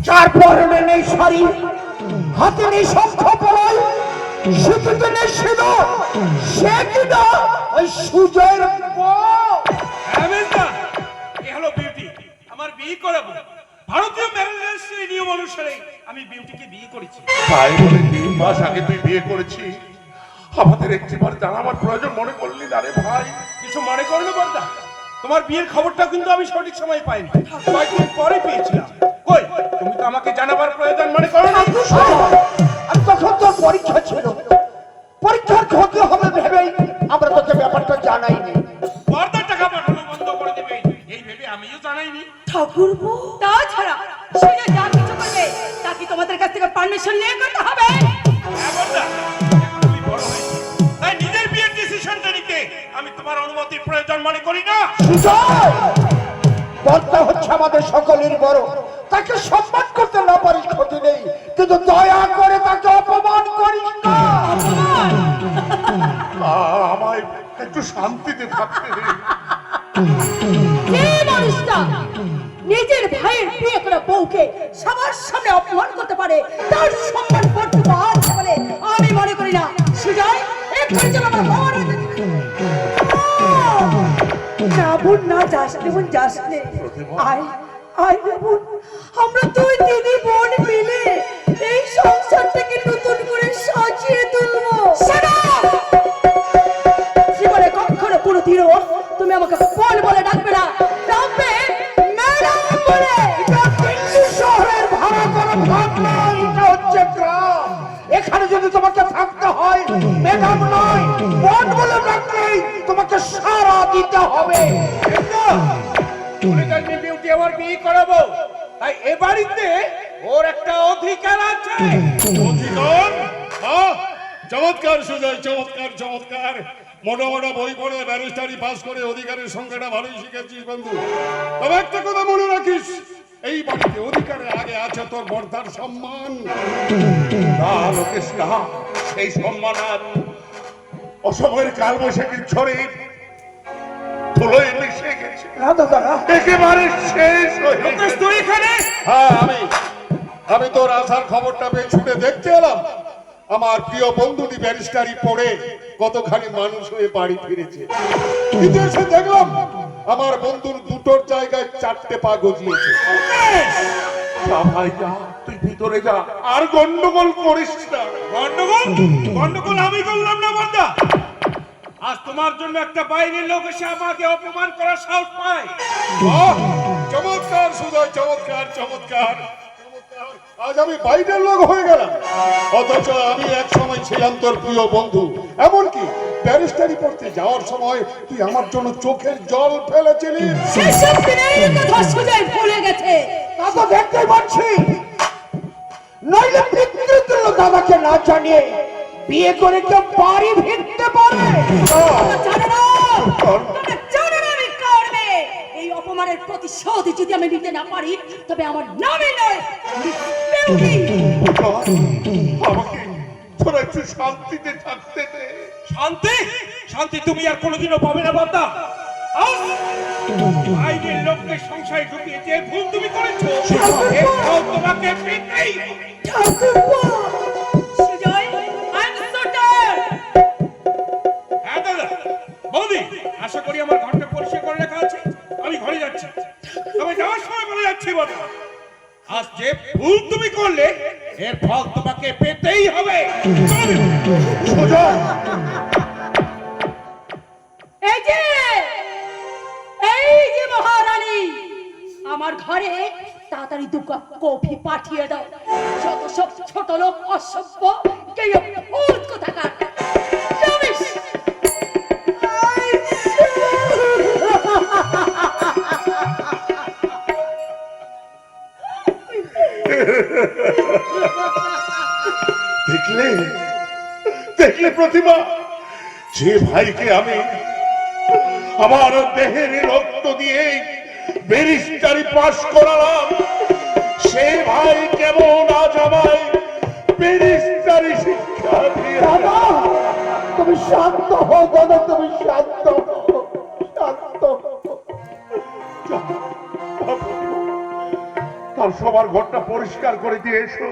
যার পরনে নেই শাড়ি, হাতে নেই শঙ্খ পলাই, সুতিতে নেই সিঁদুর, সে কিনা ওই সুজয়ের বউ। এ হলো বিউটি। আমার বিয়ে করাবো ভারতীয় ম্যারেজ নিয়ম অনুসারে আমি বিউটিকে বিয়ে করেছি। তাই বলে 3 মাস আগে তুই বিয়ে করেছিস, আমাদের একটিবার জানাবার প্রয়োজন মনে করলি না রে ভাই? কিছু মনে করলো বর্দা, তোমার বিয়ের খবরটা কিন্তু আমি সঠিক সময় পাইনি, কয়েকদিন পরে পেয়েছিলাম। কই, তুমি তো আমাকে জানাবার প্রয়োজন মনে করো না? আর তখন তোর পরীক্ষা ছিল, পরীক্ষার ক্ষতি হবে ভেবেই আমরা তোকে ব্যাপারটা জানাইনি। বর্দার টাকা পাঠানো বন্ধ করে দেবে এই ভেবে আমিও জানাইনি। ঠাকুরপো, তাছাড়া সে যা কিছু করবে তা কি তোমাদের কাছ থেকে পারমিশন নিয়ে করতে হবে? হ্যাঁ বর্দা, এখন তুমি বড় হয়েছো, তাই নিজের বিয়ের ডিসিশনটা নিতে আমি তোমার অনুমতির প্রয়োজন মনে করি না। সুজয়, বর্তা হচ্ছে আমাদের সকলের বড়, তাকে সম্মান করতে না পারিস ক্ষতি নেই, কিন্তু দয়া করে তাকে অপমান করিস না। আমায় একটু শান্তিতে থাকতে দে। যে মানুষটা নিজের ভাইয়ের বিয়ে করা বউকে সবার সামনে অপমান করতে পারে তার সম্মান করতে পারছে বলে আমি মনে করি না। সুজয়, এক্ষুনি চলো আমার বাবার বাড়িতে। না বোন, না যাস নে বোন, যাস নে। আয় আয় রে বোন, আমরা দুই দিদি বোন মিলে এই সংসারটাকে নতুন করে সাজিয়ে তুলবো। জীবনে কখনো কোনোদিনও তুমি আমাকে বোন বলে ডাকবে না, ডাকবে ম্যাডাম বলে। এটা দিল্লি শহরের ভাড়া করা ফ্ল্যাট নয়, এটা হচ্ছে গ্রাম। এখানে যদি তোমাকে থাকতে হয়, ম্যাডাম নয় বোন বলে ডাকলেই তোমাকে সাড়া দিতে হবে। তুমি জানি বিউটি আমার বিয়ে করাবো, তাই এ বাড়িতে ওর একটা অধিকার আছে। অধিকার? হ্যাঁ, চমৎকার সুজয়, চমৎকার চমৎকার। মোটা মোটা বই পড়ে ব্যারিস্টারি পাস করে অধিকারের সংখ্যাটা ভালোই শিখেছিস বন্ধু। তবে একটা কথা মনে রাখিস, এই বাড়িতে অধিকারের আগে আছে তোর বর্ধার সম্মান। না লোকেশ না, সেই সম্মান আর অসময়ের কালবৈশাখীর ঝড়ে ধুলোয় মিশে গেছে, না দাদা না, একেবারে শেষ হয়ে লোকেশ, গেছে। তুই এখানে? হ্যাঁ, আমি তোর আসার খবরটা পেয়ে ছুটে দেখতে এলাম। আমার প্রিয় বন্ধুটি ব্যারিস্টারি পড়ে কতখানি মানুষ হয়ে বাড়ি ফিরেছে, কিন্তু এসে দেখলাম আমার বন্ধুর দুটোর জায়গায় 4টে পা গজিয়েছে। যা ভাই যা, তুই ভিতরে যা, আর গন্ডগোল করিস না। গন্ডগোল? গন্ডগোল আমি করলাম না বর্দা। আজ তোমার জন্য একটা বাইরের লোক এসে আমাকে অপমান করার সাহস পায়। বাহ, চমৎকার সুজয়, চমৎকার চমৎকার। আজ আমি বাইরের লোক হয়ে গেলাম, অথচ আমি এক সময় ছিলাম তোর প্রিয় বন্ধু। এমনকি ব্যারিস্টারি পড়তে যাওয়ার সময় তুই আমার জন্য চোখের জল ফেলেছিলিস। সেসব দিনের কথা সুজয় ভুলে গেছে। তা তো দেখতে পাচ্ছি। নইলে পিতৃতুল্য দাদাকে না জানিয়ে বিয়ে করে কেউ বাড়ি ফিরতে পারে? তোমরা জানো না, তোমরা জানো না আমি কার মেয়ে। এই অপমানের প্রতিশোধ যদি আমি নিতে না পারি তবে আমার নামই নয় বিউটি। আমাকে তোরা একটু শান্তিতে থাকতে দে। শান্তি? শান্তি তুমি আর কোনোদিনও পাবে না বর্দা। আজ বাইরের লোককে সংসারে ঢুকিয়ে যে ভুল তুমি করেছো, এর ফল তোমাকে পেতেই হবে। ঠাকুরপো, সুজয়, I'm so tired. হ্যাঁ দাদা, বৌদি, আশা করি আমার ঘরটা পরিষ্কার করে রাখা আছে। আমি ঘরে যাচ্ছি, তবে যাওয়ার সময় বলে যাচ্ছি বর্দা, আজ যে ভুল তুমি করলে এর ফল তোমাকে পেতেই হবে। সুজয়, এই যে মহারানী, আমার ঘরে তাড়াতাড়ি 2 কাপ কফি পাঠিয়ে দাও। যত সব ছোট লোক অসভ্য কেউ ভূত কোথাকার। রমেশ, দেখলে দেখলে প্রতিমা, যে ভাইকে আমি আমার দেহের রক্ত দিয়ে ব্যারিস্টারি পাস করালাম, সেই ভাই কেমন আজ আমায় ব্যারিস্টারি শিক্ষা দিয়ে। দাদা, তুমি শান্ত হও দাদা, তুমি শান্ত হও, শান্ত হও। তোর সবার ঘরটা পরিষ্কার করে দিয়ে এসো।